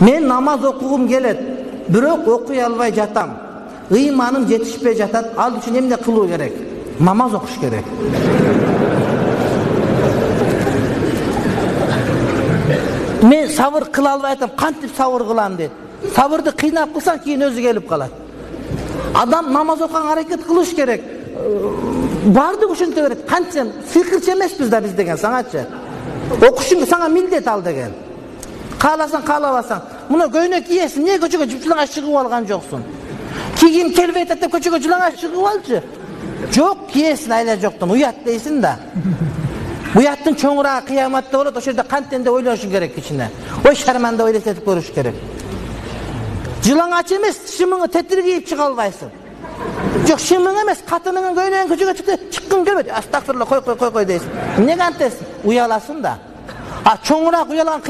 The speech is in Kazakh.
Men namaz okugum kelet, bирок okuy alбай жатам. Ыйманым жетишпей жатат. Ал үчүн эмне кылуу керек? Namaz okuş керек. Men sabır kıla alбай атам, кантип sabır кылам дейт. Sabırды кыйнап кылсаң кийин өзү келип калат. Адам namaz окуганга аракет кылыш керек. Барды ушинте берет. Кантсем сыйкырчы эмеспиз да биз деген саңачы. Окушуң саңа милдет ал деген. Кааласаң каалабасаң. Муну көйнөк кийесиң, эмне көчөгө жыпчылаңа чыгып алган жоксуң? Кийгим келбей атат деп көчөгө жылаңа чыгып алчы. Жок, кийесиң айла жоктун, уят дейсиң да. Уяттын чоңурагы кыяматта болот, ошол жерде кантен деп ойлошуң керек кичине. Ой шарманда ойлотуп көрүш керек. Жылаңач эмес, шымыңы тетиргейип чыга албайсың. Жок, шымың эмес, катыныңын көйнөгүн көчөгө чыкты, чыккың келбейт. Астагфирулла, кой дейсиң. Эмне кантесиң? Уяласың да. А чоңураак уялган